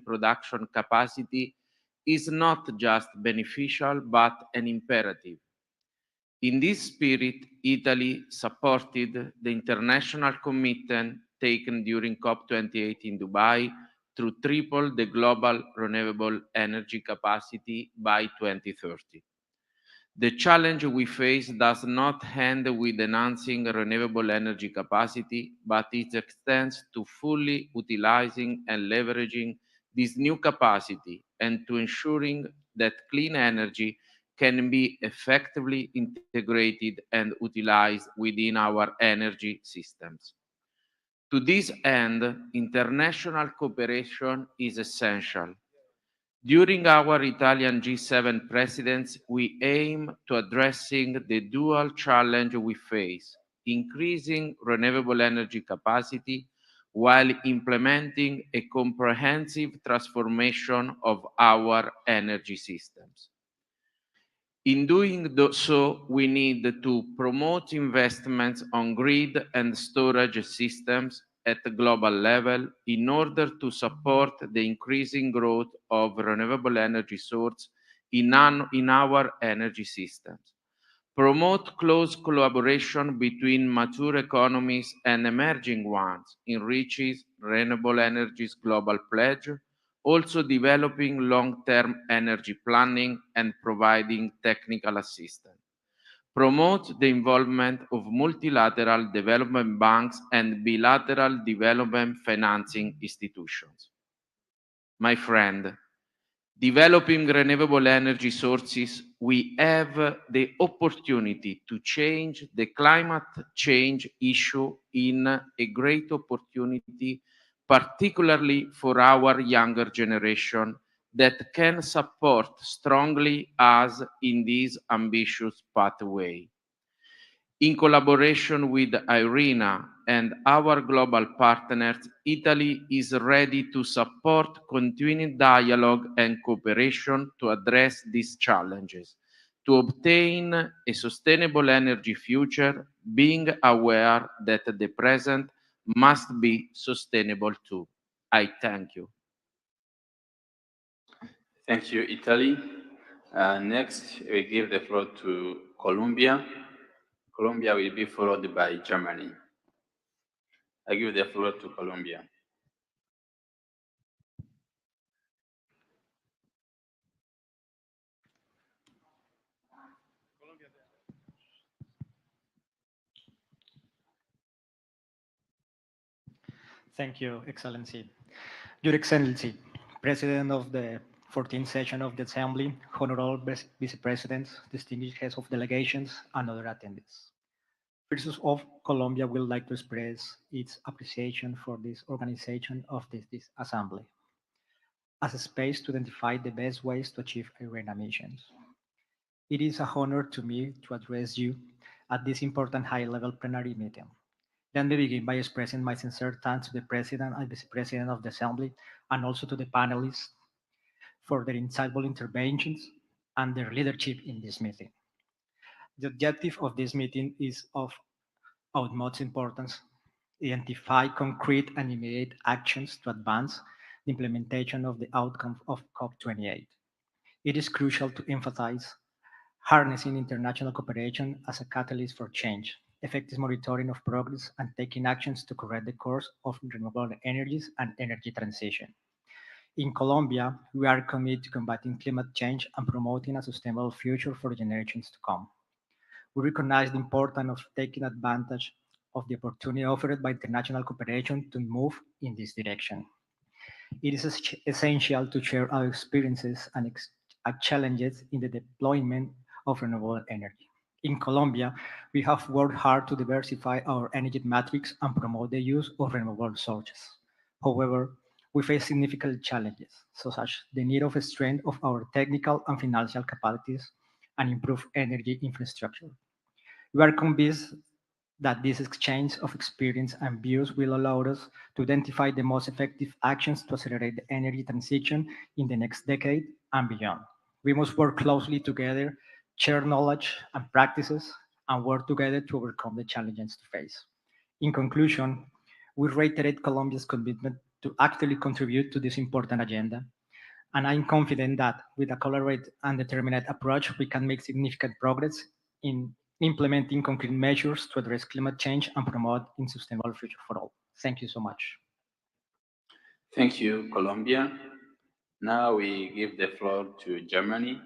production capacity is not just beneficial but an imperative. In this spirit, Italy supported the international commitment taken during COP28 in Dubai to triple the global renewable energy capacity by 2030. The challenge we face does not end with enhancing renewable energy capacity, but it extends to fully utilizing and leveraging this new capacity and to ensuring that clean energy can be effectively integrated and utilized within our energy systems. To this end, international cooperation is essential. During our Italian G7 presidency, we aim to addressing the dual challenge we face, increasing renewable energy capacity while implementing a comprehensive transformation of our energy systems. In doing so, we need to promote investments on grid and storage systems at the global level in order to support the increasing growth of renewable energy sources in our energy systems. Promote close collaboration between mature economies and emerging ones, enriches renewable energies global pledge, also developing long-term energy planning and providing technical assistance. Promote the involvement of multilateral development banks and bilateral development financing institutions. My friend, developing renewable energy sources, we have the opportunity to change the climate change issue in a great opportunity, particularly for our younger generation that can support strongly us in this ambitious pathway. In collaboration with Irena and our global partners, Italy is ready to support continuing dialogue and cooperation to address these challenges, to obtain a sustainable energy future, being aware that the present must be sustainable too. I thank you. Thank you, Italy. Next, we give the floor to Colombia. Colombia will be followed by Germany. I give the floor to Colombia. Thank you, Excellency. Your Excellency, President of the 14th session of the Assembly, Honorable Vice Presidents, distinguished heads of delegations, and other attendees. First of all, Colombia would like to express its appreciation for this organization of this assembly as a space to identify the best ways to achieve Irena missions. It is a honor to me to address you at this important high-level plenary meeting. Let me begin by expressing my sincere thanks to the President and Vice President of the Assembly and also to the panelists for their insightful interventions and their leadership in this meeting. The objective of this meeting is of utmost importance: identify concrete and immediate actions to advance the implementation of the outcome of COP28. It is crucial to emphasize harnessing international cooperation as a catalyst for change, effective monitoring of progress, and taking actions to correct the course of renewable energies and energy transition. In Colombia, we are committed to combating climate change and promoting a sustainable future for generations to come. We recognize the importance of taking advantage of the opportunity offered by international cooperation to move in this direction. It is essential to share our experiences and challenges in the deployment of renewable energy. In Colombia, we have worked hard to diversify our energy matrix and promote the use of renewable sources. However, we face significant challenges, such as the need of strength of our technical and financial capacities and improve energy infrastructure. We are convinced that this exchange of experience and views will allow us to identify the most effective actions to accelerate the energy transition in the next decade and beyond. We must work closely together, share knowledge and practices, and work together to overcome the challenges to face. In conclusion, we reiterate Colombia's commitment to actively contribute to this important agenda. And I'm confident that with a collaborated and determined approach, we can make significant progress in implementing concrete measures to address climate change and promote a sustainable future for all. Thank you so much. Thank you, Colombia. Now we give the floor to Germany.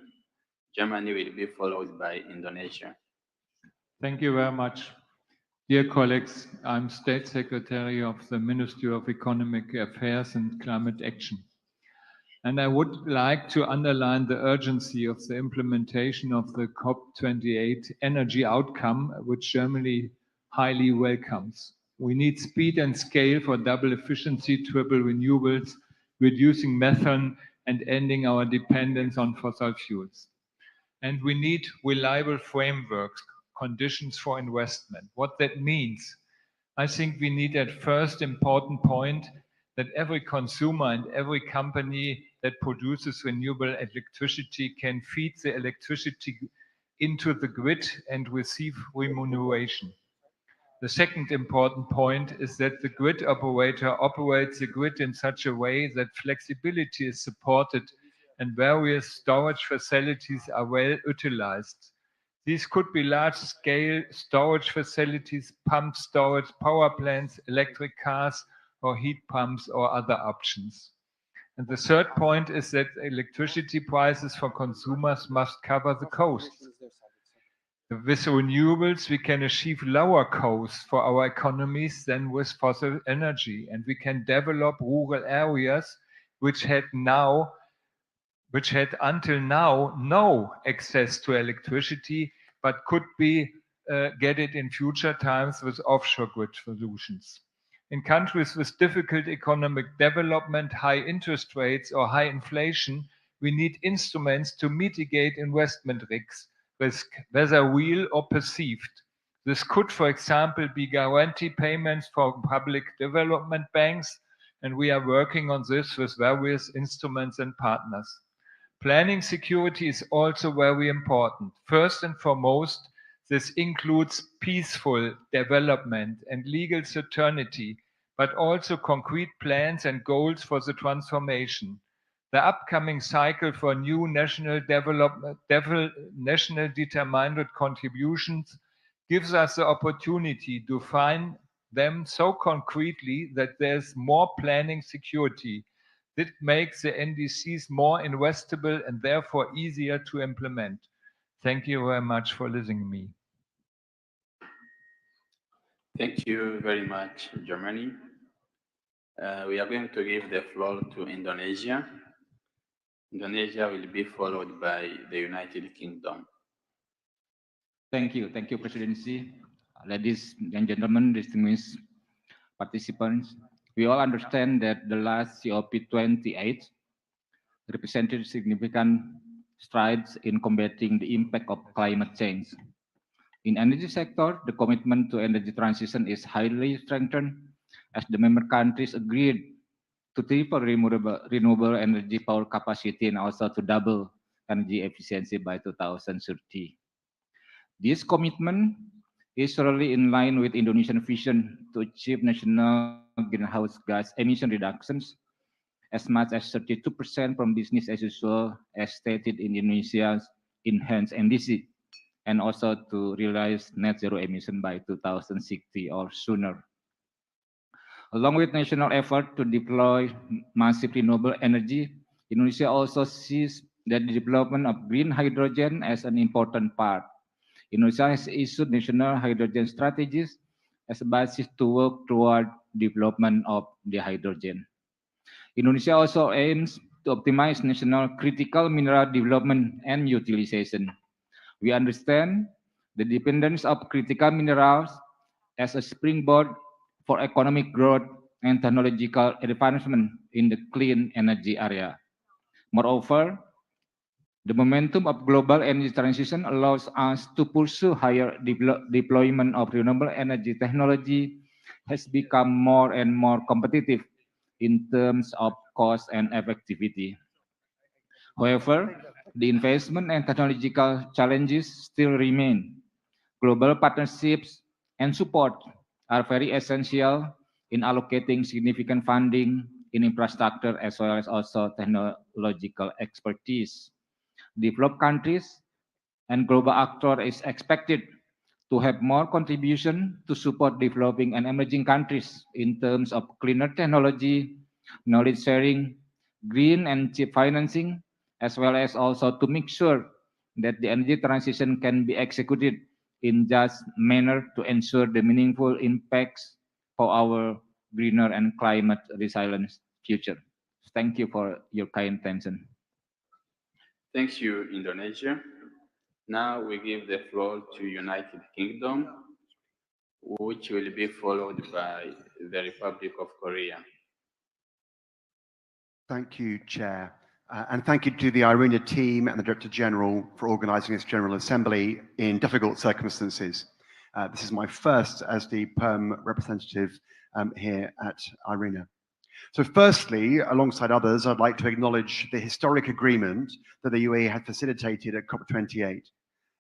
Germany will be followed by Indonesia. Thank you very much. Dear colleagues, I'm State Secretary of the Ministry of Economic Affairs and Climate Action. And I would like to underline the urgency of the implementation of the COP28 energy outcome, which Germany highly welcomes. We need speed and scale for double efficiency, triple renewables, reducing methane, and ending our dependence on fossil fuels. And we need reliable frameworks, conditions for investment. What that means, I think we need at first important point that every consumer and every company that produces renewable electricity can feed the electricity into the grid and receive remuneration. The second important point is that the grid operator operates the grid in such a way that flexibility is supported and various storage facilities are well utilized. These could be large-scale storage facilities, pump storage, power plants, electric cars, or heat pumps, or other options. And the third point is that electricity prices for consumers must cover the costs. With renewables, we can achieve lower costs for our economies than with fossil energy, and we can develop rural areas which had until now no access to electricity, but could be get it in future times with offshore grid solutions. In countries with difficult economic development, high interest rates, or high inflation, we need instruments to mitigate investment risk, whether real or perceived. This could, for example, be guarantee payments for public development banks, and we are working on this with various instruments and partners. Planning security is also very important. First and foremost, this includes peaceful development and legal certainty, but also concrete plans and goals for the transformation. The upcoming cycle for new national national determined contributions gives us the opportunity to find them so concretely that there's more planning security. This makes the NDCs more investable and therefore easier to implement. Thank you very much for listening to me. Thank you very much, Germany. We are going to give the floor to Indonesia. Indonesia will be followed by the United Kingdom. Thank you, Presidency. Ladies and gentlemen, distinguished participants, we all understand that the last COP28 represented significant strides in combating the impact of climate change. In energy sector, the commitment to energy transition is highly strengthened as the member countries agreed to triple renewable energy power capacity and also to double energy efficiency by 2030. This commitment is thoroughly in line with Indonesian vision to achieve national greenhouse gas emission reductions as much as 32% from business as usual as stated in Indonesia's enhanced NDC, and also to realize net zero emission by 2060 or sooner. Along with national effort to deploy massive renewable energy, Indonesia also sees that the development of green hydrogen as an important part. Indonesia has issued national hydrogen strategies as a basis to work toward development of the hydrogen. Indonesia also aims to optimize national critical mineral development and utilization. We understand the dependence of critical minerals as a springboard for economic growth and technological advancement in the clean energy area. Moreover, the momentum of global energy transition allows us to pursue higher deployment of renewable energy technology has become more and more competitive in terms of cost and effectivity. However, the investment and technological challenges still remain. Global partnerships and support are very essential in allocating significant funding in infrastructure as well as also technological expertise. Developed countries and global actor is expected to have more contribution to support developing and emerging countries in terms of cleaner technology, knowledge sharing, green and cheap financing, as well as also to make sure that the energy transition can be executed in just manner to ensure the meaningful impacts for our greener and climate resilient future. Thank you for your kind attention. Thank you, Indonesia. Now we give the floor to United Kingdom, which will be followed by the Republic of Korea. Thank you, Chair. And thank you to the Irena team and the Director General for organising this General Assembly in difficult circumstances. This is my first as the PERM representative here at Irena. So firstly, alongside others, I'd like to acknowledge the historic agreement that the UAE had facilitated at COP28.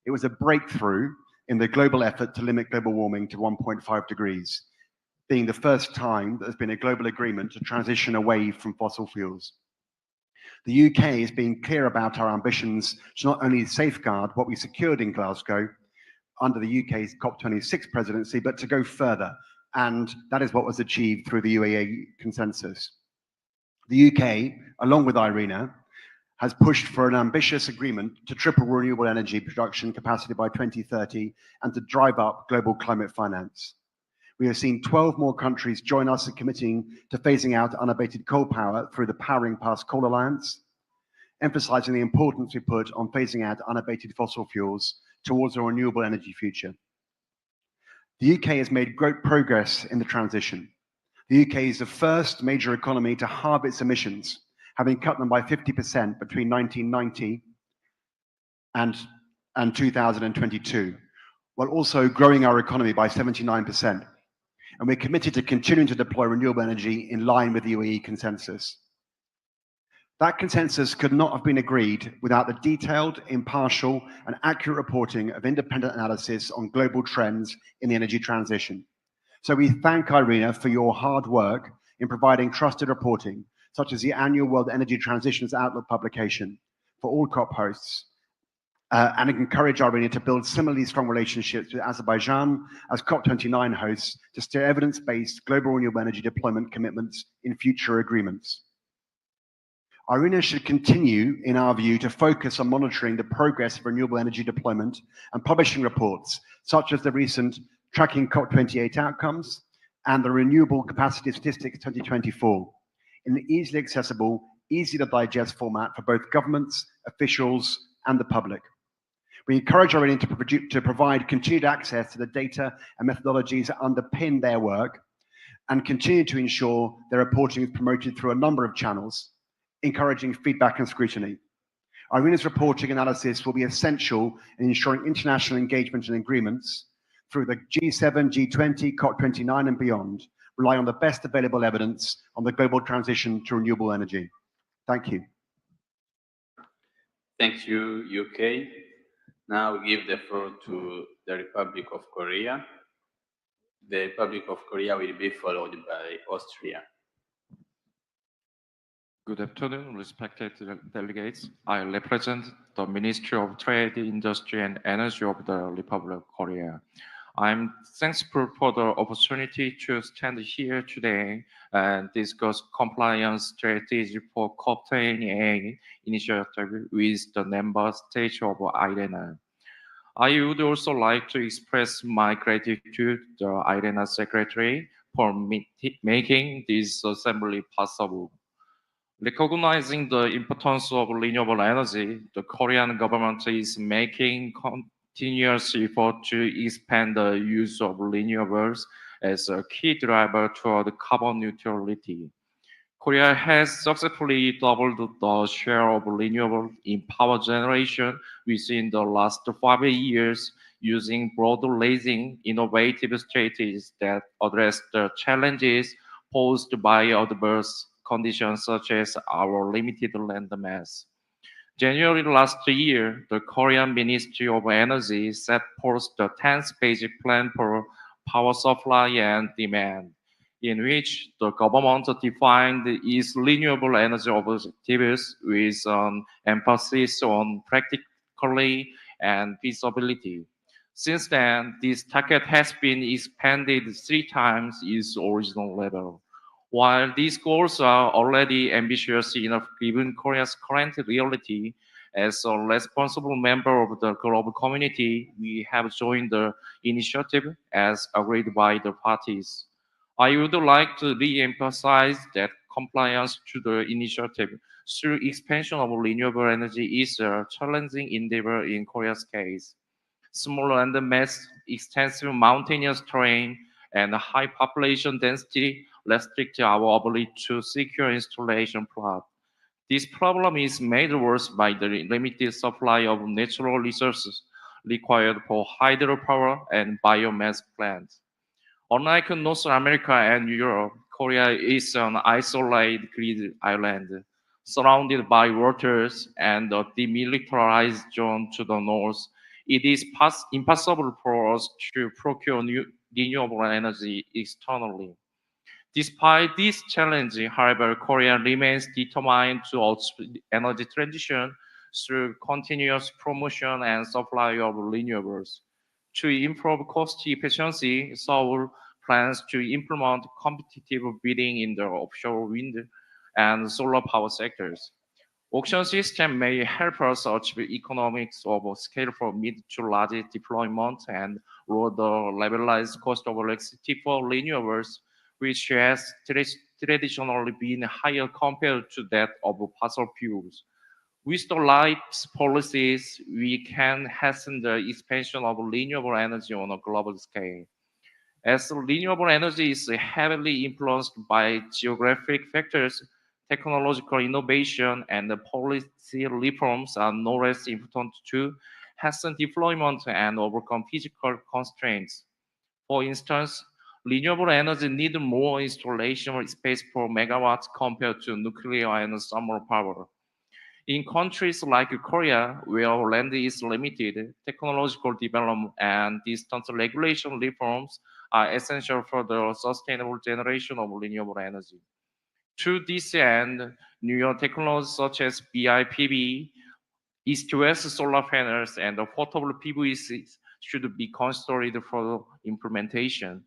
It was a breakthrough in the global effort to limit global warming to 1.5 degrees, being the first time that there's been a global agreement to transition away from fossil fuels. The UK has been clear about our ambitions to not only safeguard what we secured in Glasgow under the UK's COP26 presidency, but to go further. And that is what was achieved through the UAE consensus. The UK, along with Irena, has pushed for an ambitious agreement to triple renewable energy production capacity by 2030 and to drive up global climate finance. We have seen 12 more countries join us in committing to phasing out unabated coal power through the Powering Past Coal Alliance, emphasizing the importance we put on phasing out unabated fossil fuels towards a renewable energy future. The UK has made great progress in the transition. The UK is the first major economy to halve its emissions, having cut them by 50% between 1990 and 2022, while also growing our economy by 79%. And we're committed to continuing to deploy renewable energy in line with the UAE consensus. That consensus could not have been agreed without the detailed, impartial, and accurate reporting of independent analysis on global trends in the energy transition. So we thank Irena for your hard work in providing trusted reporting, such as the annual World Energy Transitions Outlook publication for all COP hosts, and encourage Irena to build similarly strong relationships with Azerbaijan as COP29 hosts to steer evidence-based global renewable energy deployment commitments in future agreements. Irena should continue, in our view, to focus on monitoring the progress of renewable energy deployment and publishing reports, such as the recent Tracking COP28 Outcomes and the Renewable Capacity Statistics 2024, in an easily accessible, easy to digest format for both governments, officials, and the public. We encourage Irena to provide continued access to the data and methodologies that underpin their work and continue to ensure their reporting is promoted through a number of channels, encouraging feedback and scrutiny. Irena's reporting analysis will be essential in ensuring international engagement and agreements through the G7, G20, COP29 and beyond, rely on the best available evidence on the global transition to renewable energy. Thank you. Thank you, UK. Now we give the floor to the Republic of Korea. The Republic of Korea will be followed by Austria. Good afternoon, respected delegates. I represent the Ministry of Trade, Industry and Energy of the Republic of Korea. I'm thankful for the opportunity to stand here today and discuss compliance strategy for COP28 initiative with the member states of IRENA. I would also like to express my gratitude to the IRENA Secretary for making this assembly possible. Recognizing the importance of renewable energy, the Korean government is making continuous effort to expand the use of renewables as a key driver toward carbon neutrality. Korea has successfully doubled the share of renewable in power generation within the last 5 years, using broad-ranging innovative strategies that address the challenges posed by adverse conditions such as our limited land mass. January last year, the Korean Ministry of Energy set forth the 10th basic plan for power supply and demand. in which the government defined its renewable energy objectives with an emphasis on practically and feasibility. Since then, this target has been expanded 3 times its original level. While these goals are already ambitious enough given Korea's current reality, as a responsible member of the global community, we have joined the initiative as agreed by the parties. I would like to re-emphasize that compliance to the initiative through expansion of renewable energy is a challenging endeavor in Korea's case. Small and mass extensive mountainous terrain and high population density restrict our ability to secure installation plot. This problem is made worse by the limited supply of natural resources required for hydropower and biomass plants. Unlike North America and Europe, Korea is an isolated grid island, surrounded by waters and a demilitarized zone to the north. It is impossible for us to procure renewable energy externally. Despite this challenge, however, Korea remains determined to achieve energy transition through continuous promotion and supply of renewables. To improve cost efficiency, Seoul plans to implement competitive bidding in the offshore wind and solar power sectors. Auction system may help us achieve economics of scale for mid to large deployment and lower the levelized cost of electricity for renewables, which has traditionally been higher compared to that of fossil fuels. With the right policies, we can hasten the expansion of renewable energy on a global scale. As renewable energy is heavily influenced by geographic factors, technological innovation and policy reforms are no less important to hasten deployment and overcome physical constraints. For instance, renewable energy needs more installation space per megawatt compared to nuclear and thermal power. In countries like Korea, where land is limited, technological development and distance regulation reforms are essential for the sustainable generation of renewable energy. To this end, newer technologies such as BIPV, east-to-west solar panels, and portable PVCs should be considered for implementation.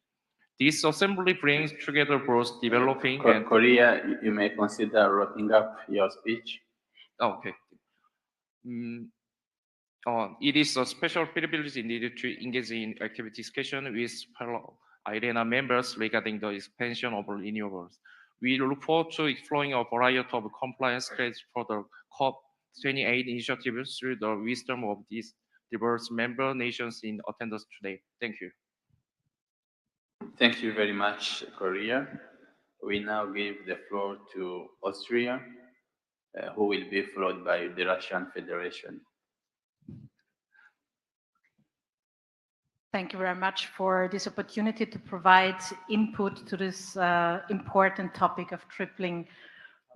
This assembly brings together both developing and... Korea, you may consider wrapping up your speech. Okay. It is a special privilege indeed to engage in active discussion with fellow Irena members regarding the expansion of renewables. We look forward to exploring a variety of compliance strategies for the COP28 initiative through the wisdom of these diverse member nations in attendance today. Thank you. Thank you very much, Korea. We now give the floor to Austria, who will be followed by the Russian Federation. Thank you very much for this opportunity to provide input to this important topic of tripling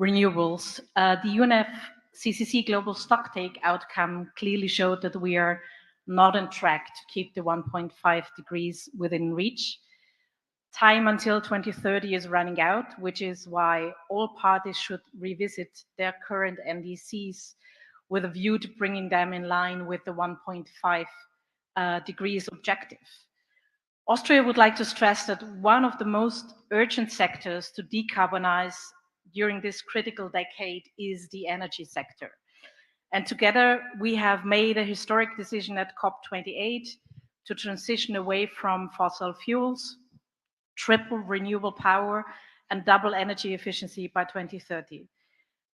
renewables. The UNFCCC global stocktake outcome clearly showed that we are not on track to keep the 1.5 degrees within reach. Time until 2030 is running out, which is why all parties should revisit their current NDCs with a view to bringing them in line with the 1.5 degrees objective. Austria would like to stress that one of the most urgent sectors to decarbonize during this critical decade is the energy sector. And together we have made a historic decision at COP28 to transition away from fossil fuels, triple renewable power, and double energy efficiency by 2030.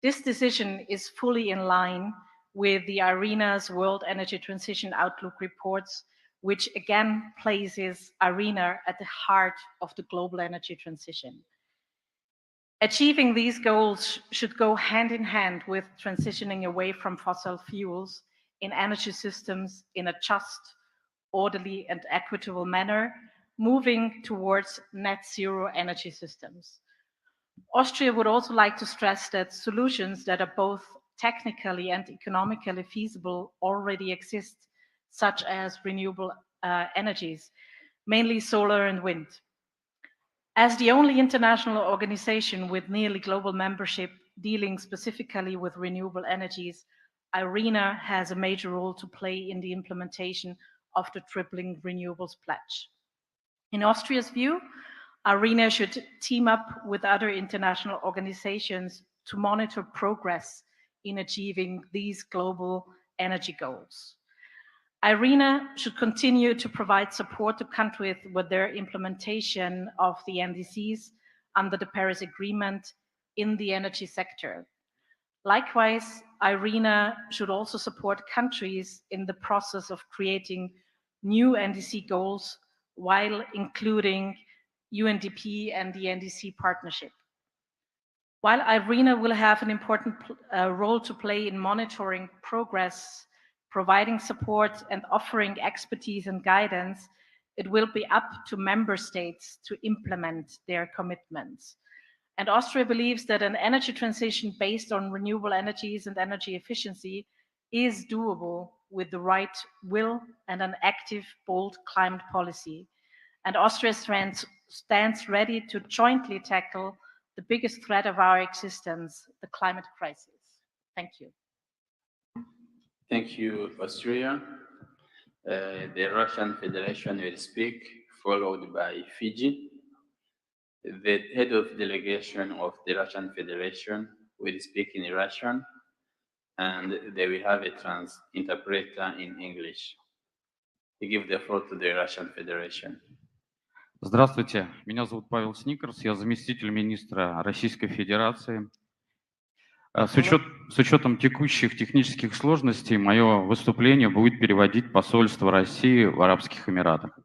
This decision is fully in line with the Irena's World Energy Transition Outlook reports, which again places Irena at the heart of the global energy transition. Achieving these goals should go hand in hand with transitioning away from fossil fuels in energy systems in a just, orderly, and equitable manner, moving towards net zero energy systems. Austria would also like to stress that solutions that are both technically and economically feasible already exist, such as renewable energies, mainly solar and wind. As the only international organization with nearly global membership dealing specifically with renewable energies, Irena has a major role to play in the implementation of the Tripling Renewables Pledge. In Austria's view, Irena should team up with other international organizations to monitor progress in achieving these global energy goals. Irena should continue to provide support to countries with their implementation of the NDCs under the Paris Agreement in the energy sector. Likewise, Irena should also support countries in the process of creating new NDC goals while including UNDP and the NDC partnership. While Irena will have an important role to play in monitoring progress, providing support and offering expertise and guidance, it will be up to member states to implement their commitments. And Austria believes that an energy transition based on renewable energies and energy efficiency is doable with the right will and an active, bold climate policy. And Austria stands ready to jointly tackle the biggest threat of our existence, the climate crisis. Thank you. Thank you, Austria. The Russian Federation will speak, followed by Fiji. The head of delegation of the Russian Federation will speak in Russian, and they will have a interpreter in English. We give the floor to the Russian Federation. Здравствуйте, меня зовут Павел Сникерс, я заместитель министра Российской Федерации. С учетом текущих технических сложностей, мое выступление будет переводить посольство России в Арабских Эмиратах.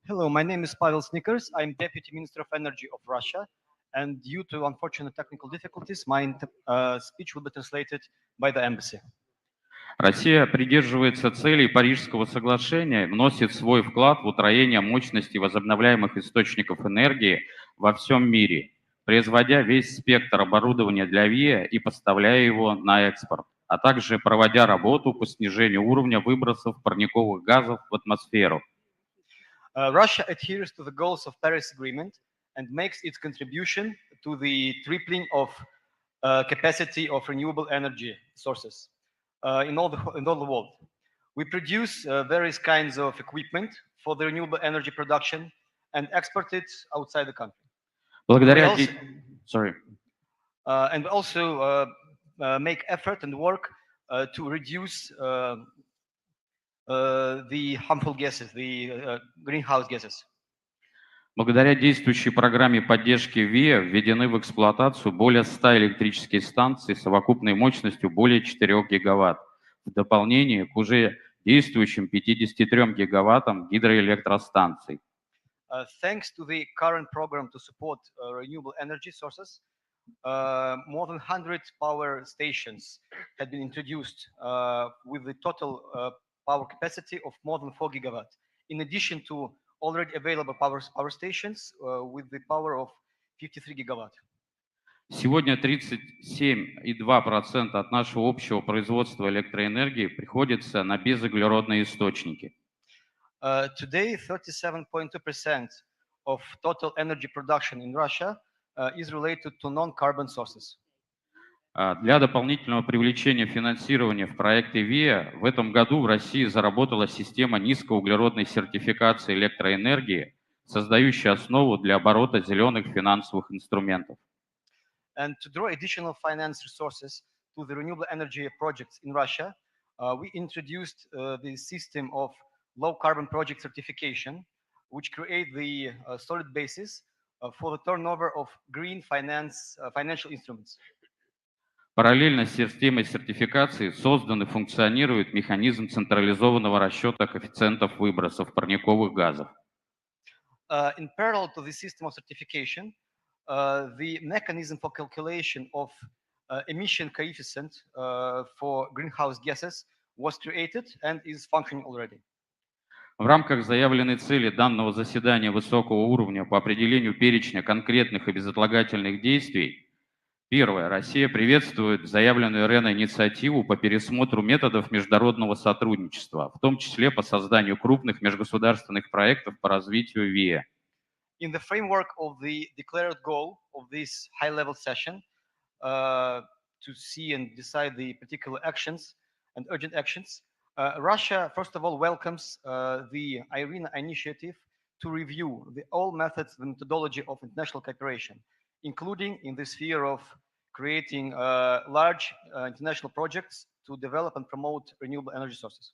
Hello, my name is Pavel Snickers. I'm Deputy Minister of Energy of Russia, and due to unfortunate technical difficulties, my speech will be translated by the embassy. Россия придерживается целей Парижского соглашения, вносит свой вклад в утроение мощности возобновляемых источников энергии во всем мире, производя весь спектр оборудования для ВИА и поставляя его на экспорт, а также проводя работу по снижению уровня выбросов парниковых газов в атмосферу. Russia adheres to the goals of Paris Agreement and makes its contribution to the tripling of capacity of renewable energy sources in all the world. We produce various kinds of equipment for the renewable energy production and export it outside the country. And also make effort and work to reduce the harmful gases, the greenhouse gases. Благодаря действующей программе поддержки ВИА введены в эксплуатацию более 100 электрических станций с совокупной мощностью более 4 гигаватт, в дополнение к уже действующим 53 гигаваттам гидроэлектростанций. Thanks to the current program to support renewable energy sources, more than 100 power stations have been introduced with the total power capacity of more than 4 gigawatts, in addition to already available power stations with the power of 53 gigawatts. Сегодня 37,2% от нашего общего производства электроэнергии приходится на безуглеродные источники. Today, 37.2% of total energy production in Russia is related to non-carbon sources. Для дополнительного привлечения финансирования в проекты ВИА в этом году в России заработала система низкоуглеродной сертификации электроэнергии, создающая основу для оборота зеленых финансовых инструментов. And to draw additional finance resources to the renewable energy projects in Russia, we introduced the system of low carbon project certification, which create the solid basis for the turnover of green financial instruments. Параллельно с системой сертификации создан и функционирует механизм централизованного расчета коэффициентов выбросов парниковых газов. In parallel to the system of certification, the mechanism for calculation of emission coefficient for greenhouse gases was created and is functioning already. В рамках заявленной цели данного заседания высокого уровня по определению перечня конкретных и безотлагательных действий, первое. Россия приветствует заявленную Иреной инициативу по пересмотру методов международного сотрудничества, в том числе по созданию крупных межгосударственных проектов по развитию ВИА. In the framework of the declared goal of this high-level session, to see and decide the particular actions and urgent actions, Russia, first of all, welcomes the Irena initiative to review all methods and methodology of international cooperation, including in the sphere of creating large international projects to develop and promote renewable energy sources.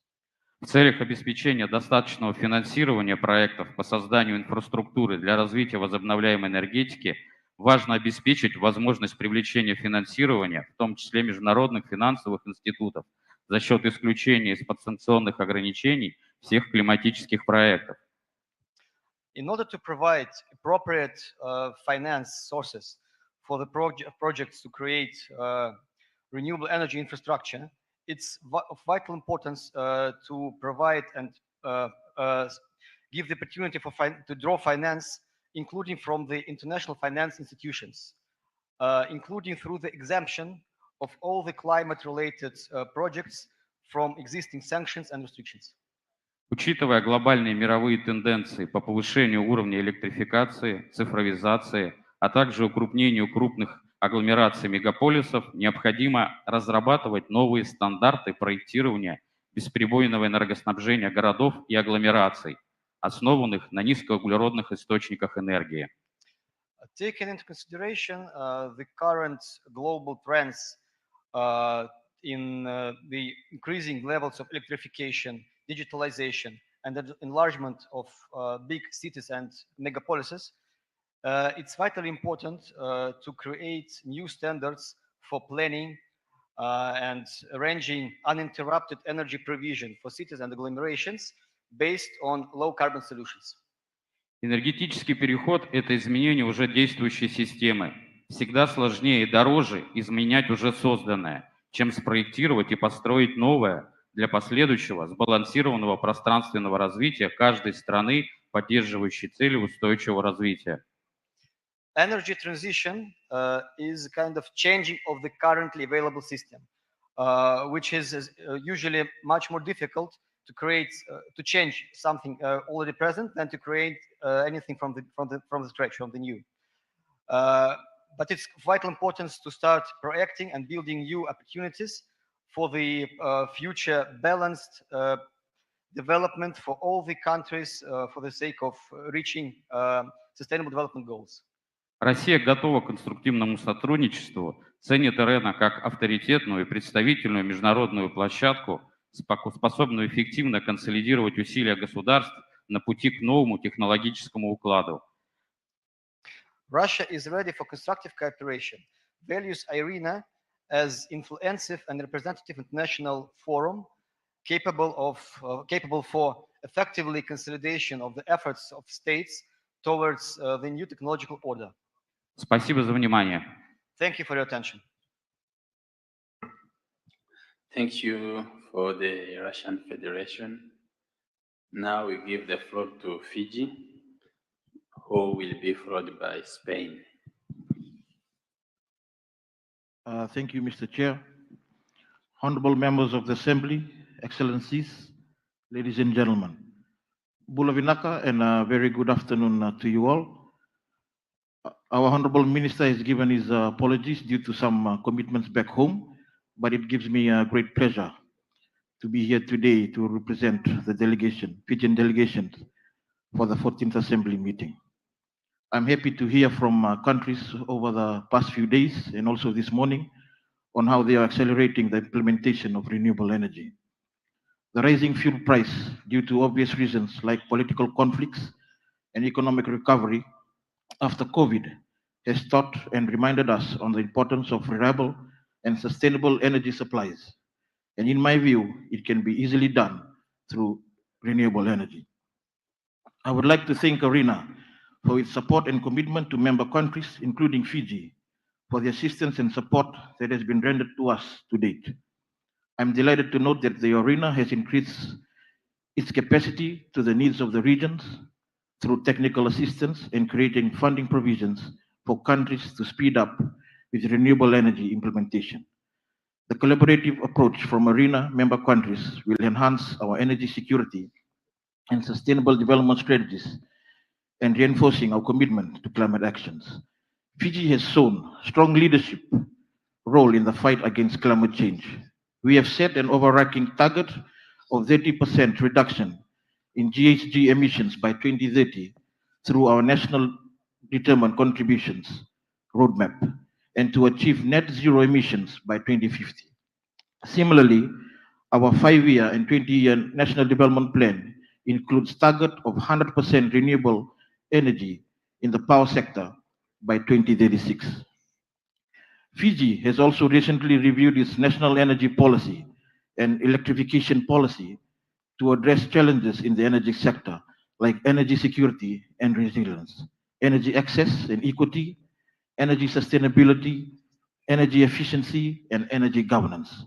В целях обеспечения достаточного финансирования проектов по созданию инфраструктуры для развития возобновляемой энергетики важно обеспечить возможность привлечения финансирования, в том числе международных финансовых институтов, за счет исключения из-под санкционных ограничений всех климатических проектов. In order to provide appropriate finance sources for the projects to create renewable energy infrastructure, it's of vital importance to provide and give the opportunity to draw finance, including from the international finance institutions, including through the exemption of all the climate-related projects from existing sanctions and restrictions. Учитывая глобальные мировые тенденции по повышению уровня электрификации, цифровизации, а также укрупнению крупных агломераций мегаполисов, необходимо разрабатывать новые стандарты проектирования бесперебойного энергоснабжения городов и агломераций, основанных на низкоуглеродных источниках энергии. Taking into consideration the current global trends in the increasing levels of electrification, digitalization, and the enlargement of big cities and megapolises, it's vitally important to create new standards for planning and arranging uninterrupted energy provision for cities and agglomerations based on low carbon solutions. Энергетический переход – это изменение уже действующей системы. Всегда сложнее и дороже изменять уже созданное, чем спроектировать и построить новое для последующего сбалансированного пространственного развития каждой страны, поддерживающей цели устойчивого развития. Energy transition is a kind of changing of the currently available system, which is usually much more difficult to create, to change something already present than to create anything from the scratch, from the new. But it's of vital importance to start proacting and building new opportunities for the future balanced development for all the countries for the sake of reaching sustainable development goals. Россия готова к конструктивному сотрудничеству, ценит Ирена как авторитетную и представительную международную площадку, способную эффективно консолидировать усилия государств на пути к новому технологическому укладу. Russia is ready for constructive cooperation, values Irena as influential and representative international forum capable for effectively consolidation of the efforts of states towards the new technological order. Спасибо за внимание. Thank you for your attention. Thank you for the Russian Federation. Now we give the floor to Fiji, who will be followed by Spain. Thank you, Mr. Chair. Honorable members of the Assembly, Excellencies, ladies and gentlemen. Bulavinaka and a very good afternoon to you all. Our Honorable Minister has given his apologies due to some commitments back home, but it gives me a great pleasure to be here today to represent the delegation, Fijian delegation, for the 14th Assembly meeting. I'm happy to hear from countries over the past few days and also this morning on how they are accelerating the implementation of renewable energy. The rising fuel price due to obvious reasons like political conflicts and economic recovery after COVID has taught and reminded us on the importance of reliable and sustainable energy supplies. And in my view, it can be easily done through renewable energy. I would like to thank Irena for its support and commitment to member countries, including Fiji, for the assistance and support that has been rendered to us to date. I'm delighted to note that the Irena has increased its capacity to the needs of the regions through technical assistance and creating funding provisions for countries to speed up with renewable energy implementation. The collaborative approach from Irena member countries will enhance our energy security and sustainable development strategies and reinforcing our commitment to climate actions. Fiji has shown strong leadership role in the fight against climate change. We have set an overarching target of 30% reduction in GHG emissions by 2030 through our national determined contributions roadmap and to achieve net zero emissions by 2050. Similarly, our 5-year and 20-year national development plan includes target of 100% renewable energy in the power sector by 2036. Fiji has also recently reviewed its national energy policy and electrification policy to address challenges in the energy sector like energy security and resilience, energy access and equity, energy sustainability, energy efficiency, and energy governance.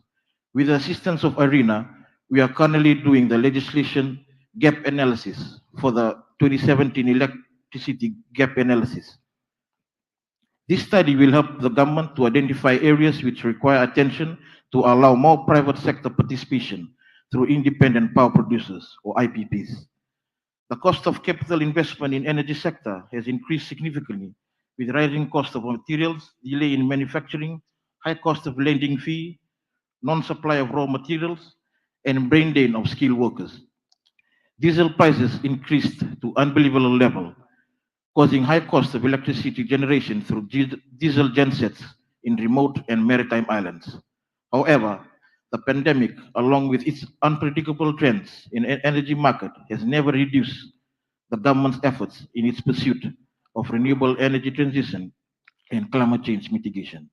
With the assistance of Irena, we are currently doing the legislation gap analysis for the 2017 electricity gap analysis. This study will help the government to identify areas which require attention to allow more private sector participation through independent power producers or IPPs. The cost of capital investment in energy sector has increased significantly with rising cost of materials, delay in manufacturing, high cost of lending fee, non-supply of raw materials, and brain drain of skilled workers. Diesel prices increased to unbelievable level, causing high cost of electricity generation through diesel gensets in remote and maritime islands. However, the pandemic, along with its unpredictable trends in energy market, has never reduced the government's efforts in its pursuit of renewable energy transition and climate change mitigation.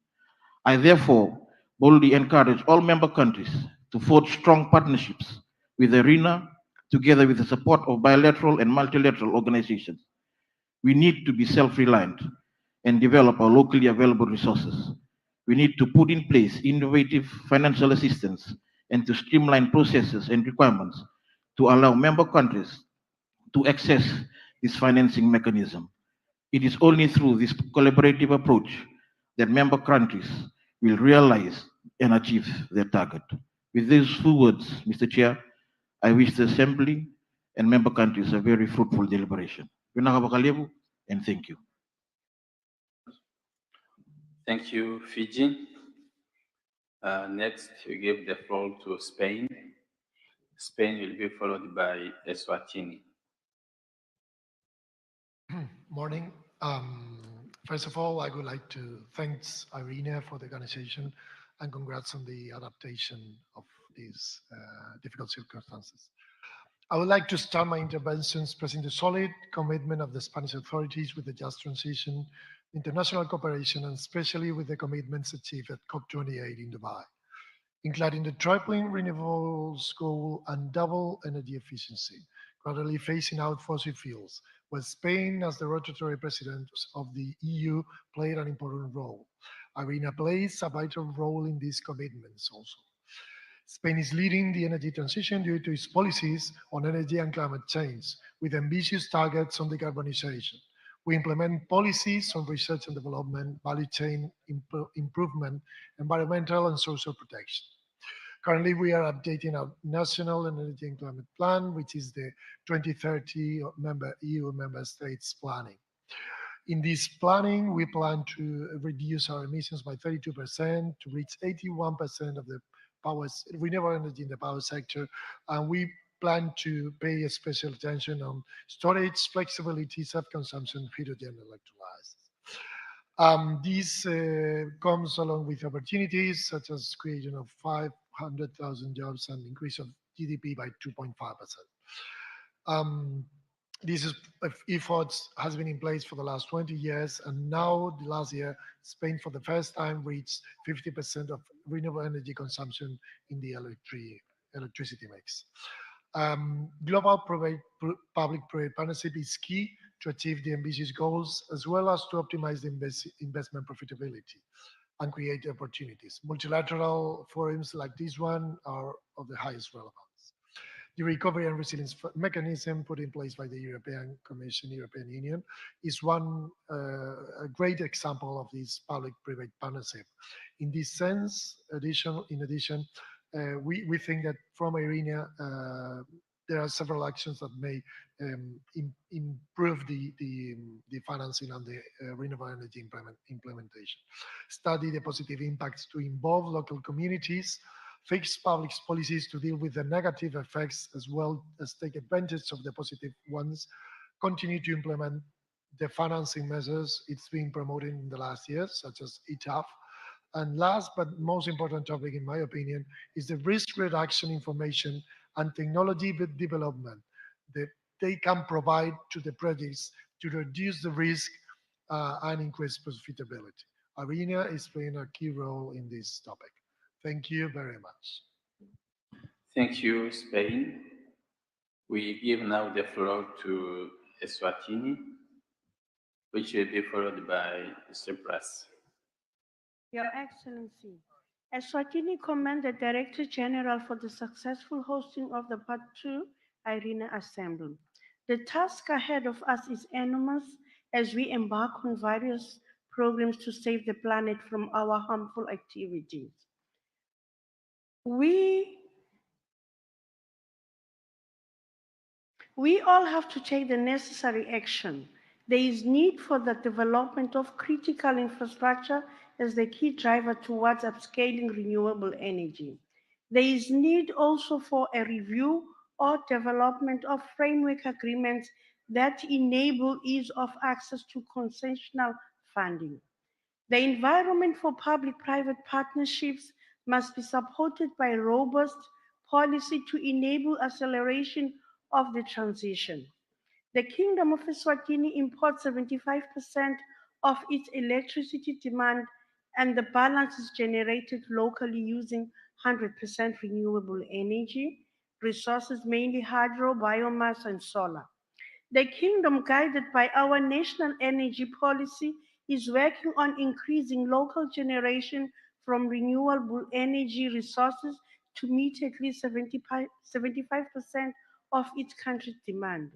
I therefore boldly encourage all member countries to forge strong partnerships with Irena together with the support of bilateral and multilateral organizations. We need to be self-reliant and develop our locally available resources. We need to put in place innovative financial assistance and to streamline processes and requirements to allow member countries to access this financing mechanism. It is only through this collaborative approach that member countries will realize and achieve their target. With these few words, Mr. Chair, I wish the Assembly and member countries a very fruitful deliberation. And thank you. Thank you, Fiji. Next, we give the floor to Spain. Spain will be followed by Eswatini. Morning. First of all, I would like to thank Irena for the organization and congrats on the adaptation of these difficult circumstances. I would like to start my intervention expressing the solid commitment of the Spanish authorities with the just transition, international cooperation, and especially with the commitments achieved at COP28 in Dubai, including the tripling renewables goal and double energy efficiency, gradually phasing out fossil fuels, where Spain, as the rotatory president of the EU, played an important role. Irena plays a vital role in these commitments also. Spain is leading the energy transition due to its policies on energy and climate change, with ambitious targets on decarbonization. We implement policies on research and development, value chain improvement, environmental and social protection. Currently, we are updating our National Energy and Climate Plan, which is the 2030 EU member states planning. In this planning, we plan to reduce our emissions by 32% to reach 81% of the renewable energy in the power sector, and we plan to pay a special attention on storage, flexibility, self-consumption, hydrogen electrolysis. This comes along with opportunities such as creation of 500,000 jobs and increase of GDP by 2.5%. This efforts has been in place for the last 20 years, and now the last year, Spain for the first time reached 50% of renewable energy consumption in the electricity mix. Global public-private partnership is key to achieve the ambitious goals, as well as to optimize the investment profitability and create opportunities. Multilateral forums like this one are of the highest relevance. The recovery and resilience mechanism put in place by the European Commission, European Union, is a great example of this public-private partnership. In this sense, in addition, we think that from Irena, there are several actions that may improve the financing and the renewable energy implementation. Study the positive impacts to involve local communities, fix public policies to deal with the negative effects as well as take advantage of the positive ones, continue to implement the financing measures it's been promoted in the last years, such as ETAF. And last but most important topic, in my opinion, is the risk reduction information and technology development that they can provide to the projects to reduce the risk and increase profitability. Irena is playing a key role in this topic. Thank you very much. Thank you, Spain. We give now the floor to Eswatini, which will be followed by Cyprus. Your Excellency, Eswatini commend the Director General for the successful hosting of the Part 2 Irena Assembly. The task ahead of us is enormous as we embark on various programs to save the planet from our harmful activities. We all have to take the necessary action. There is need for the development of critical infrastructure as the key driver towards upscaling renewable energy. There is need also for a review or development of framework agreements that enable ease of access to concessional funding. The environment for public-private partnerships must be supported by robust policy to enable acceleration of the transition. The Kingdom of Eswatini imports 75% of its electricity demand, and the balance is generated locally using 100% renewable energy, resources mainly hydro, biomass, and solar. The Kingdom, guided by our national energy policy, is working on increasing local generation from renewable energy resources to meet at least 75% of its country's demand.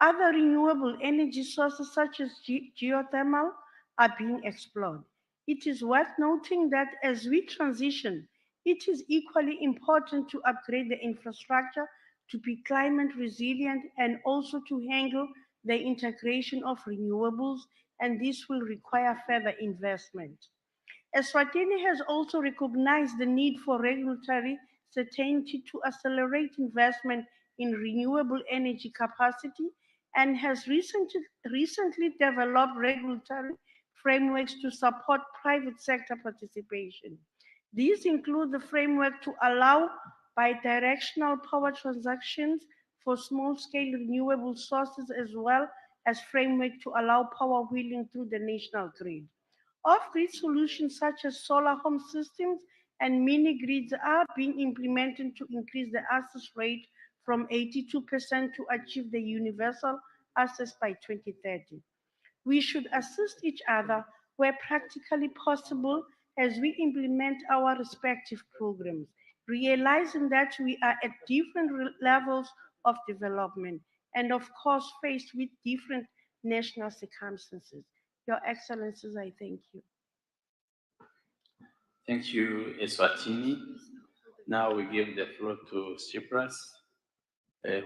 Other renewable energy sources, such as geothermal, are being explored. It is worth noting that as we transition, it is equally important to upgrade the infrastructure to be climate resilient and also to handle the integration of renewables, and this will require further investment. Eswatini has also recognized the need for regulatory certainty to accelerate investment in renewable energy capacity and has recently developed regulatory frameworks to support private sector participation. These include the framework to allow bidirectional power transactions for small-scale renewable sources, as well as framework to allow power wheeling through the national grid. Off-grid solutions such as solar home systems and mini-grids are being implemented to increase the access rate from 82% to achieve the universal access by 2030. We should assist each other where practically possible as we implement our respective programs, realizing that we are at different levels of development and, of course, faced with different national circumstances. Your Excellencies, I thank you. Thank you, Eswatini. Now we give the floor to Cyprus,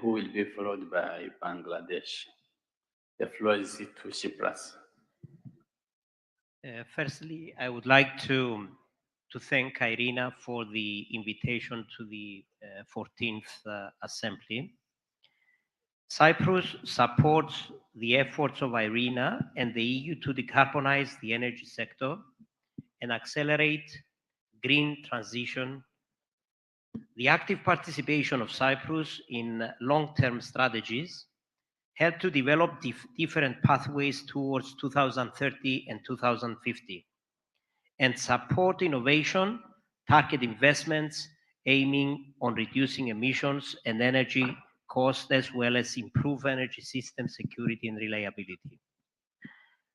who will be followed by Bangladesh. The floor is to Cyprus. Firstly, I would like to thank Irena for the invitation to the 14th Assembly. Cyprus supports the efforts of Irena and the EU to decarbonize the energy sector and accelerate green transition. The active participation of Cyprus in long-term strategies help to develop different pathways towards 2030 and 2050 and support innovation, target investments aiming on reducing emissions and energy costs, as well as improve energy system security and reliability.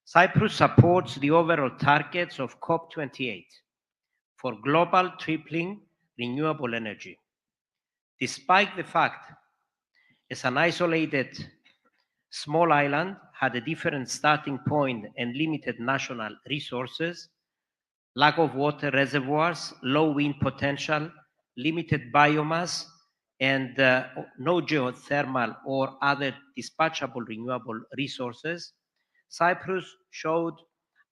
Cyprus supports the overall targets of COP28 for global tripling renewable energy. Despite the fact as an isolated small island had a different starting point and limited national resources, lack of water reservoirs, low wind potential, limited biomass, and no geothermal or other dispatchable renewable resources, Cyprus showed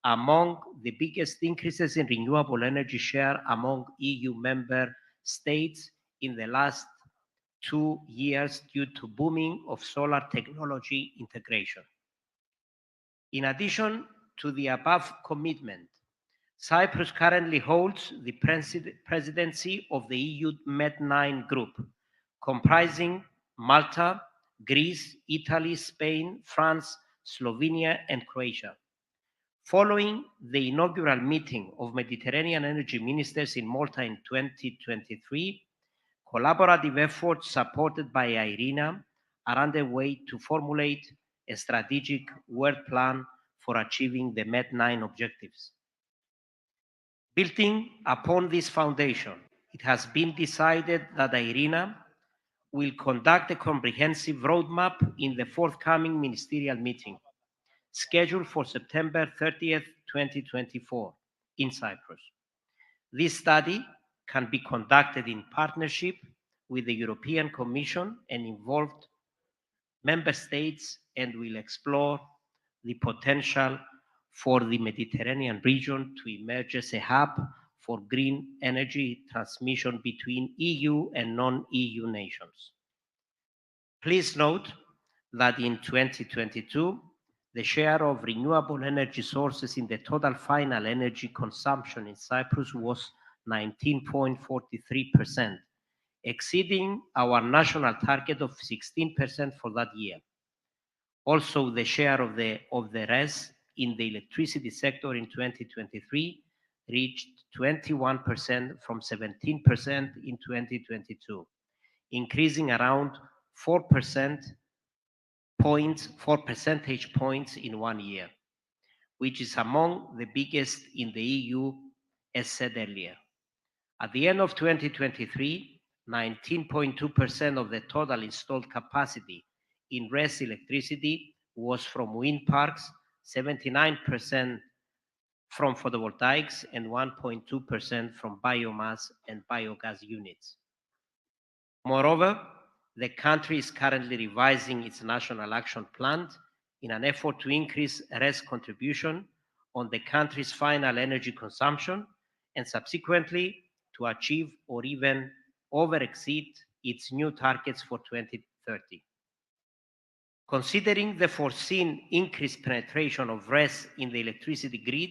among the biggest increases in renewable energy share among EU member states in the last 2 years due to booming of solar technology integration. In addition to the above commitment, Cyprus currently holds the presidency of the EU Med9 group, comprising Malta, Greece, Italy, Spain, France, Slovenia, and Croatia. Following the inaugural meeting of Mediterranean energy ministers in Malta in 2023, collaborative efforts supported by Irena are underway to formulate a strategic work plan for achieving the Med9 objectives. Building upon this foundation, it has been decided that Irena will conduct a comprehensive roadmap in the forthcoming ministerial meeting, scheduled for September 30th, 2024, in Cyprus. This study can be conducted in partnership with the European Commission and involved member states and will explore the potential for the Mediterranean region to emerge as a hub for green energy transmission between EU and non-EU nations. Please note that in 2022, the share of renewable energy sources in the total final energy consumption in Cyprus was 19.43%, exceeding our national target of 16% for that year. Also, the share of the RES in the electricity sector in 2023 reached 21% from 17% in 2022, increasing around 4 percentage points in 1 year, which is among the biggest in the EU, as said earlier. At the end of 2023, 19.2% of the total installed capacity in RES electricity was from wind parks, 79% from photovoltaics, and 1.2% from biomass and biogas units. Moreover, the country is currently revising its national action plan in an effort to increase RES contribution on the country's final energy consumption and subsequently to achieve or even over-exceed its new targets for 2030. Considering the foreseen increased penetration of RES in the electricity grid,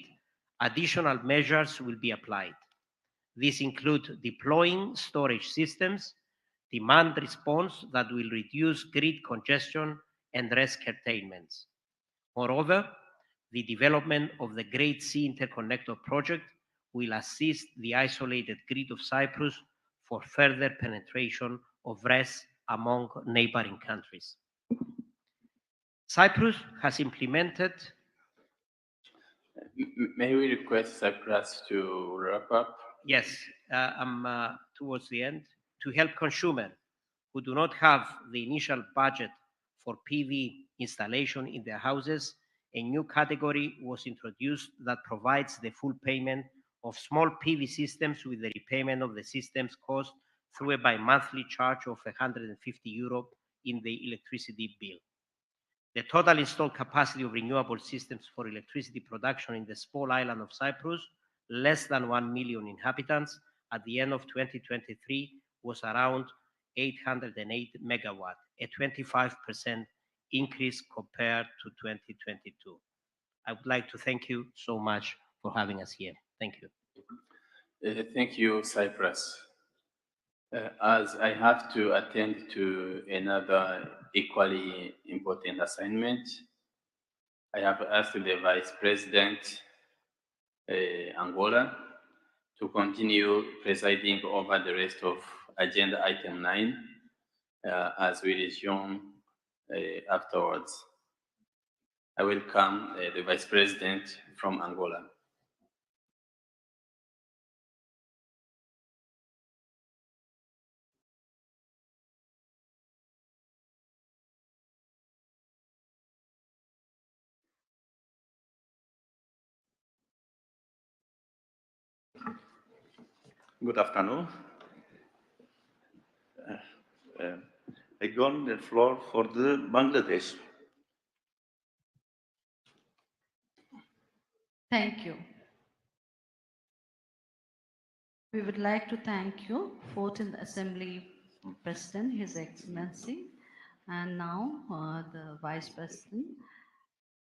additional measures will be applied. These include deploying storage systems, demand response that will reduce grid congestion and RES curtailments. Moreover, the development of the Great Sea Interconnector project will assist the isolated grid of Cyprus for further penetration of RES among neighboring countries. Cyprus has implemented. May we request Cyprus to wrap up? Yes, I'm towards the end. To help consumers who do not have the initial budget for PV installation in their houses, a new category was introduced that provides the full payment of small PV systems with the repayment of the system's cost through a bi-monthly charge of €150 in the electricity bill. The total installed capacity of renewable systems for electricity production in the small island of Cyprus, less than 1 million inhabitants, at the end of 2023 was around 808 megawatt, a 25% increase compared to 2022. I would like to thank you so much for having us here. Thank you. Thank you, Cyprus. As I have to attend to another equally important assignment, I have asked the Vice President, Angola, to continue presiding over the rest of Agenda Item 9 as we resume afterwards. I welcome the Vice President from Angola. Good afternoon. I give the floor for the Bangladesh. Thank you. We would like to thank you, 14th Assembly President, His Excellency, and now the Vice President.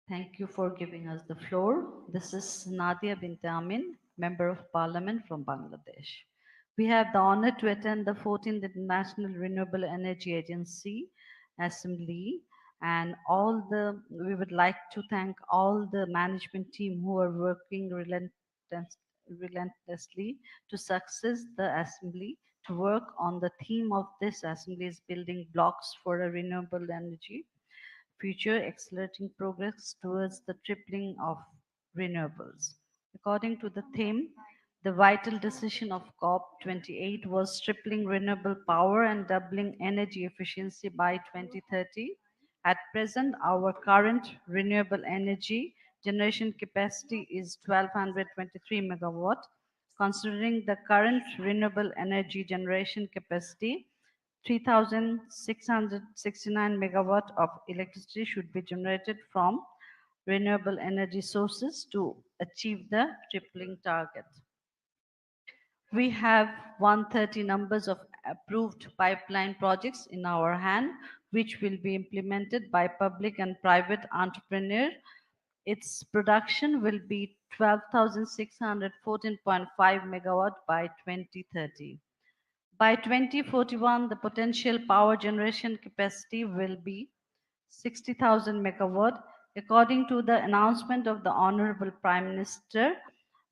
Thank you for giving us the floor. This is Nadia Bint Amin, Member of Parliament from Bangladesh. We have the honor to attend the 14th International Renewable Energy Agency Assembly, and we would like to thank all the management team who are working relentlessly to success the assembly, to work on the theme of this assembly is building blocks for a renewable energy future, accelerating progress towards the tripling of renewables. According to the theme, the vital decision of COP28 was tripling renewable power and doubling energy efficiency by 2030. At present, our current renewable energy generation capacity is 1223 megawatt. Considering the current renewable energy generation capacity, 3,669 megawatt of electricity should be generated from renewable energy sources to achieve the tripling target. We have 130 numbers of approved pipeline projects in our hand, which will be implemented by public and private entrepreneurs. Its production will be 12,614.5 megawatt by 2030. By 2041, the potential power generation capacity will be 60,000 megawatt. According to the announcement of the Honorable Prime Minister,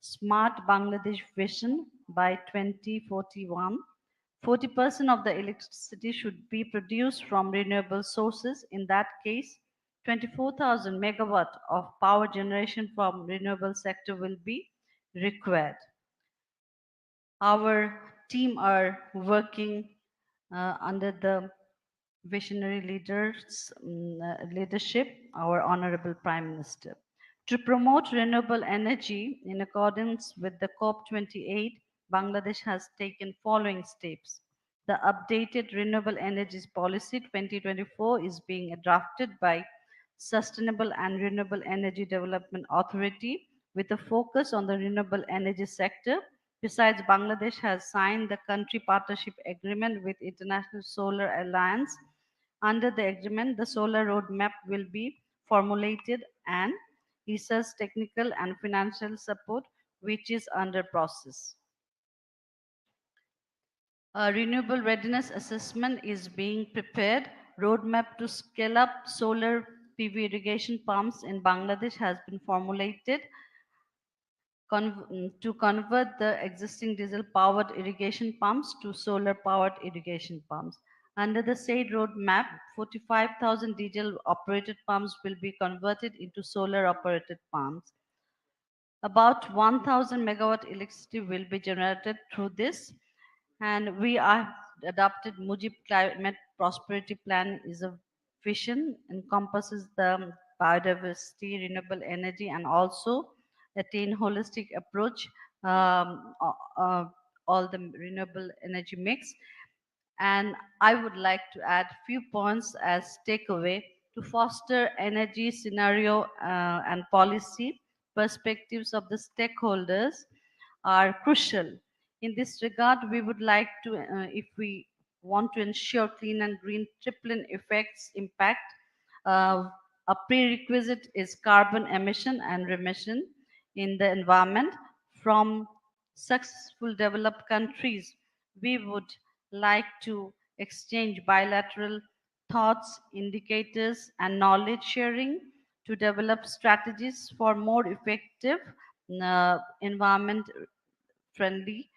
Smart Bangladesh Vision by 2041, 40% of the electricity should be produced from renewable sources. In that case, 24,000 megawatt of power generation from renewable sector will be required. Our team are working under the visionary leadership, our Honorable Prime Minister. To promote renewable energy in accordance with the COP28, Bangladesh has taken following steps. The updated Renewable Energies Policy 2024 is being drafted by Sustainable and Renewable Energy Development Authority with a focus on the renewable energy sector. Besides, Bangladesh has signed the country partnership agreement with International Solar Alliance. Under the agreement, the solar roadmap will be formulated and research, technical and financial support, which is under process. A renewable readiness assessment is being prepared. Roadmap to scale up solar PV irrigation pumps in Bangladesh has been formulated to convert the existing diesel-powered irrigation pumps to solar-powered irrigation pumps. Under the said roadmap, 45,000 diesel-operated pumps will be converted into solar-operated pumps. About 1,000 megawatt electricity will be generated through this, and we are adopted Mujib Climate Prosperity Plan is a vision, encompasses the biodiversity, renewable energy, and also attain holistic approach, all the renewable energy mix. And I would like to add few points as takeaway to foster energy scenario and policy perspectives of the stakeholders are crucial. In this regard, we would like to, if we want to ensure clean and green tripling effects impact, a prerequisite is carbon emission and remission in the environment. From successful developed countries, we would like to exchange bilateral thoughts, indicators, and knowledge sharing to develop strategies for more effective environment friendly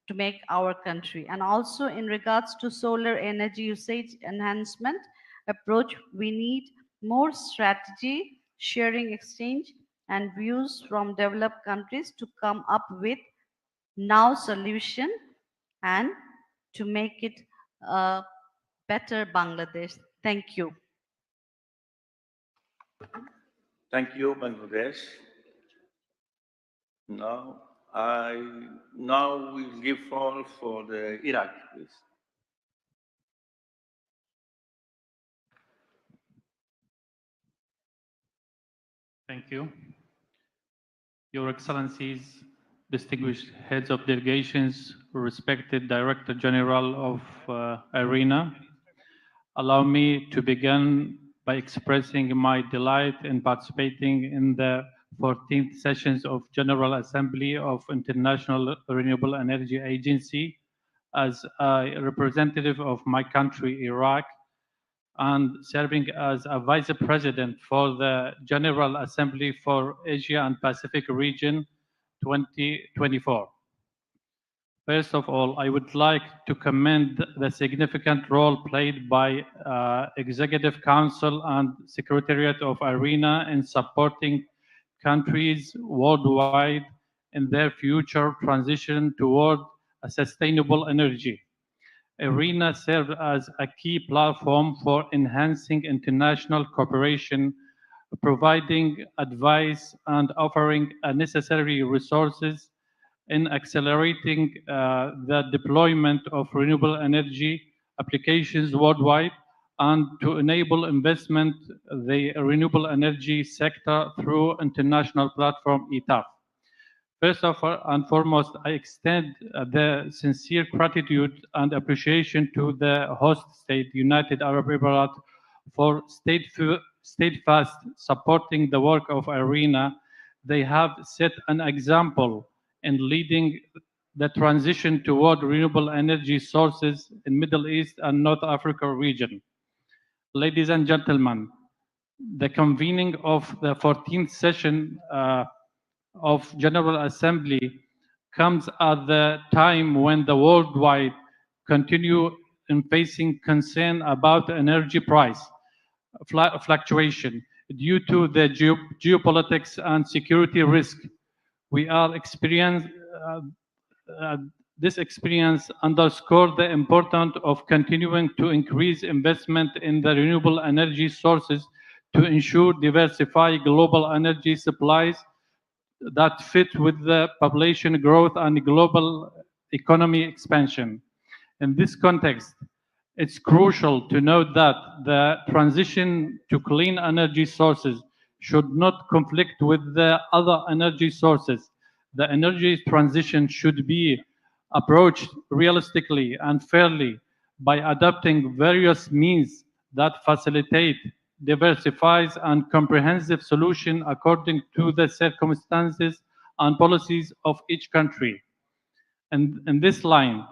to make our country. And also in regards to solar energy usage enhancement approach, we need more strategy, sharing, exchange, and views from developed countries to come up with now solution and to make it a better Bangladesh. Thank you. Thank you, Bangladesh. Now we give floor for the Iraq, please. Thank you. Your Excellencies, distinguished heads of delegations, respected Director General of Irena, allow me to begin by expressing my delight in participating in the 14th sessions of General Assembly of International Renewable Energy Agency as a representative of my country, Iraq, and serving as a vice president for the General Assembly for Asia and Pacific Region 2024. First of all, I would like to commend the significant role played by Executive Council and Secretariat of IRENA in supporting countries worldwide in their future transition toward a sustainable energy. IRENA served as a key platform for enhancing international cooperation, providing advice and offering necessary resources in accelerating the deployment of renewable energy applications worldwide and to enable investment the renewable energy sector through international platform ETAF. First of all and foremost, I extend the sincere gratitude and appreciation to the host state, United Arab Emirates, for steadfast supporting the work of IRENA. They have set an example in leading the transition toward renewable energy sources in Middle East and North Africa region. Ladies and gentlemen, the convening of the 14th session of General Assembly comes at the time when the worldwide continue in facing concern about energy price fluctuation due to the geopolitics and security risk. We are this experience underscored the importance of continuing to increase investment in the renewable energy sources to ensure diversified global energy supplies that fit with the population growth and global economy expansion. In this context, it's crucial to note that the transition to clean energy sources should not conflict with the other energy sources. The energy transition should be approached realistically and fairly by adopting various means that facilitate diversifies and comprehensive solution according to the circumstances and policies of each country. And in this line,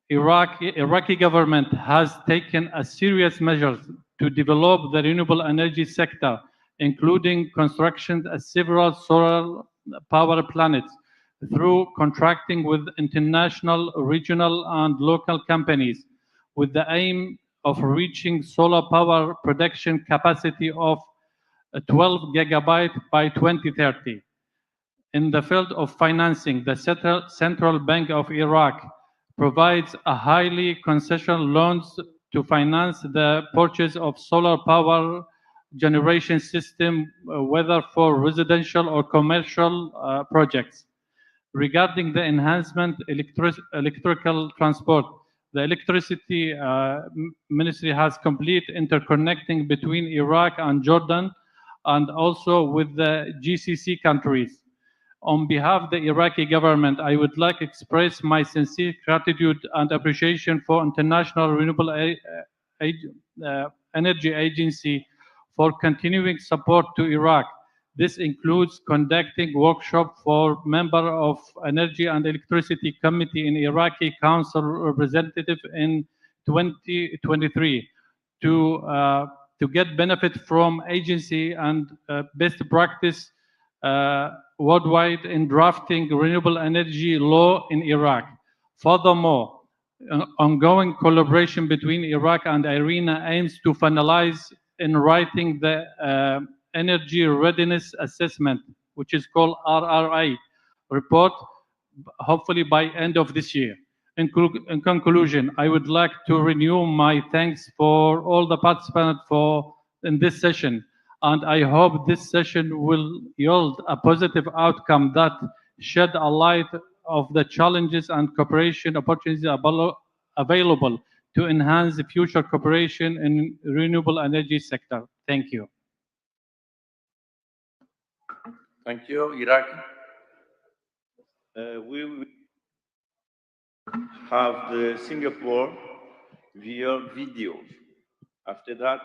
Iraqi government has taken a serious measures to develop the renewable energy sector, including construction of several solar power plants through contracting with international, regional, and local companies with the aim of reaching solar power production capacity of 12 gigabyte by 2030. In the field of financing, the Central Bank of Iraq provides a highly concessional loans to finance the purchase of solar power generation system, whether for residential or commercial projects. Regarding the enhancement electrical transport, the electricity ministry has complete interconnecting between Iraq and Jordan and also with the GCC countries. On behalf of the Iraqi government, I would like to express my sincere gratitude and appreciation for International Renewable Energy Agency for continuing support to Iraq. This includes conducting workshop for member of Energy and Electricity Committee in Iraqi Council representative in 2023 to get benefit from agency and best practice worldwide in drafting renewable energy law in Iraq. Furthermore, ongoing collaboration between Iraq and IRENA aims to finalize in writing the Energy Readiness Assessment, which is called RRI report, hopefully by end of this year. In conclusion, I would like to renew my thanks for all the participants in this session, and I hope this session will yield a positive outcome that shed a light of the challenges and cooperation opportunities available to enhance the future cooperation in renewable energy sector. Thank you. Thank you, Iraq. We will have the Singapore via video. After that,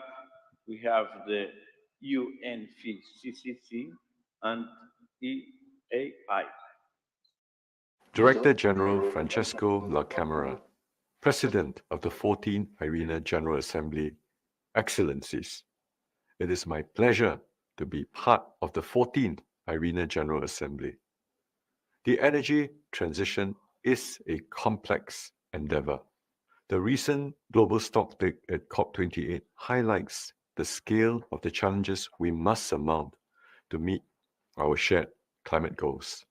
we have the UNFCCC and EAI. Director General Francesco La Camera, President of the 14th Irena General Assembly, Excellencies, it is my pleasure to be part of the 14th Irena General Assembly. The energy transition is a complex endeavor. The recent global stocktake at COP28 highlights the scale of the challenges we must surmount to meet our shared climate goals.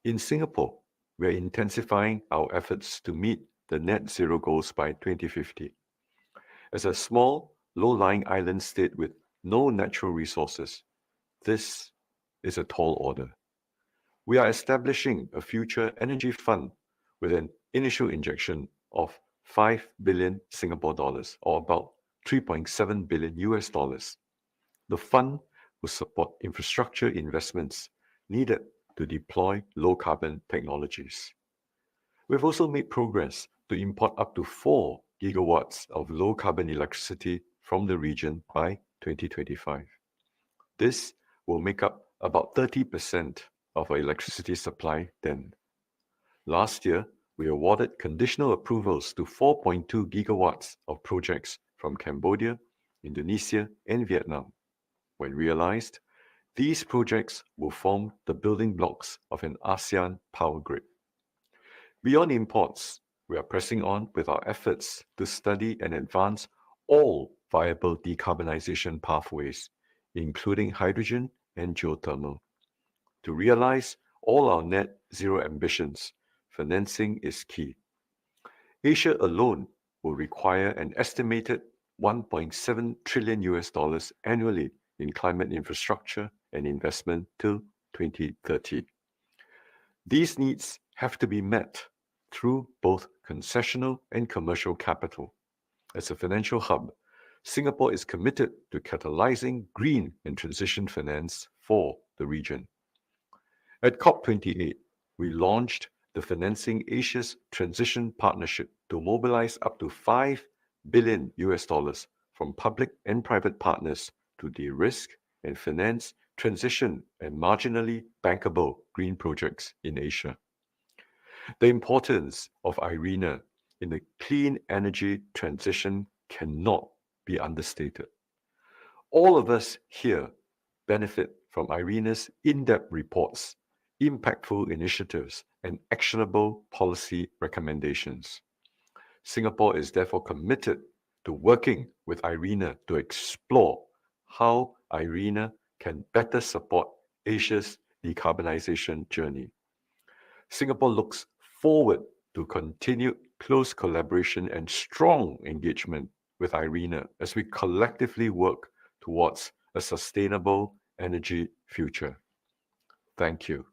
In Singapore, we are intensifying our efforts to meet the net zero goals by 2050. As a small, low-lying island state with no natural resources, this is a tall order. We are establishing a future energy fund with an initial injection of 5 billion Singapore dollars, or about 3.7 billion US dollars. The fund will support infrastructure investments needed to deploy low-carbon technologies. We've also made progress to import up to 4 gigawatts of low-carbon electricity from the region by 2025. This will make up about 30% of our electricity supply then. Last year, we awarded conditional approvals to 4.2 gigawatts of projects from Cambodia, Indonesia, and Vietnam. When realized, these projects will form the building blocks of an ASEAN power grid. Beyond imports, we are pressing on with our efforts to study and advance all viable decarbonization pathways, including hydrogen and geothermal. To realize all our net zero ambitions, financing is key. Asia alone will require an estimated 1.7 trillion US dollars annually in climate infrastructure and investment till 2030. These needs have to be met through both concessional and commercial capital. As a financial hub, Singapore is committed to catalyzing green and transition finance for the region. At COP28, we launched the Financing Asia's Transition Partnership to mobilize up to 5 billion US dollars from public and private partners to de-risk and finance transition and marginally bankable green projects in Asia. The importance of IRENA in the clean energy transition cannot be understated. All of us here benefit from IRENA's in-depth reports, impactful initiatives, and actionable policy recommendations. Singapore is therefore committed to working with IRENA to explore how IRENA can better support Asia's decarbonization journey. Singapore looks forward to continued close collaboration and strong engagement with IRENA as we collectively work towards a sustainable energy future. Thank you.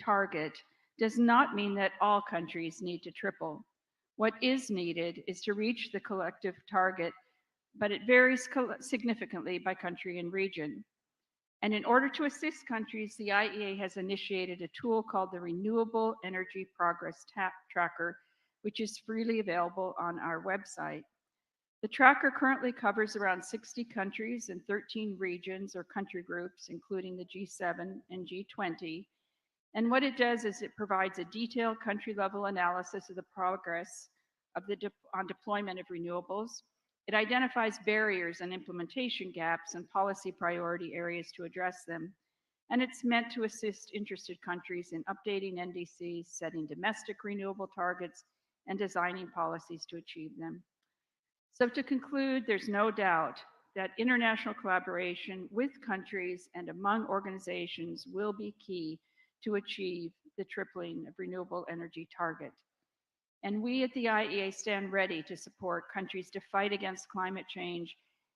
target does not mean that all countries need to triple. What is needed is to reach the collective target, but it varies significantly by country and region. And in order to assist countries, the IEA has initiated a tool called the Renewable Energy Progress Tracker, which is freely available on our website. The tracker currently covers around 60 countries and 13 regions or country groups, including the G7 and G20. And what it does is it provides a detailed country-level analysis of the progress of on deployment of renewables. It identifies barriers and implementation gaps and policy priority areas to address them. And it's meant to assist interested countries in updating NDCs, setting domestic renewable targets, and designing policies to achieve them. So to conclude, there's no doubt that international collaboration with countries and among organizations will be key to achieve the tripling of renewable energy target. And we at the IEA stand ready to support countries to fight against climate change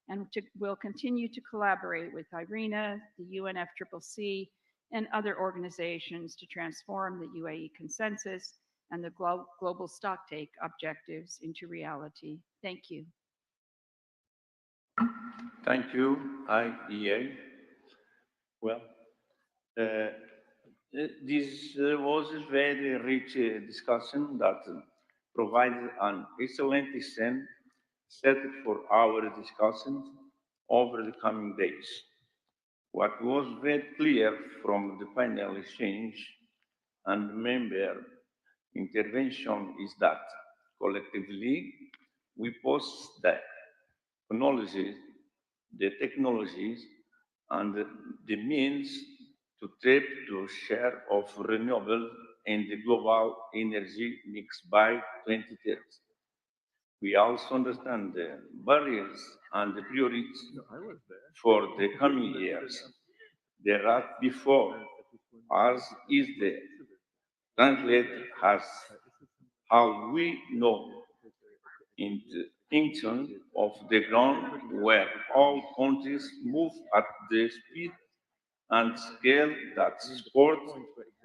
and will continue to collaborate with Irena, the UNFCCC, and other organizations to transform the UAE consensus and the global stocktake objectives into reality. Thank you. Thank you, IEA. Well, this was a very rich discussion that provided an excellent scene set for our discussions over the coming days. What was very clear from the panel exchange and member intervention is that collectively we possess the technologies and the means to tap the share of renewable in the global energy mix by 2030. We also understand the barriers and the priorities for the coming years. The route before us is the translate as how we know in the function of the ground where all countries move at the speed and scale that support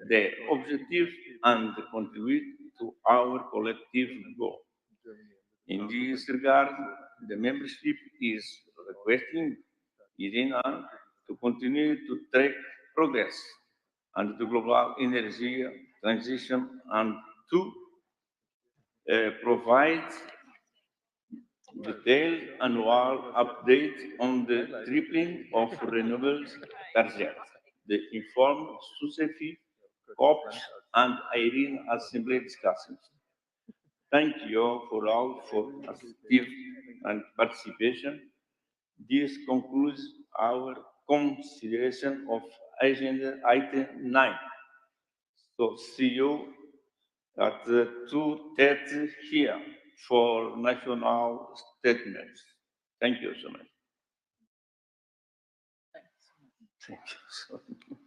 their objective and contribute to our collective goal. In this regard, the membership is requesting Irena to continue to track progress and the global energy transition and to provide detailed annual update on the tripling of renewables target, the informed successive COPs and Irene Assembly discussions. Thank you for all for active and participation. This concludes our consideration of agenda item 9. So see you at 2:30 here for national statements. Thank you so much. Thank you so much.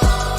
Irena.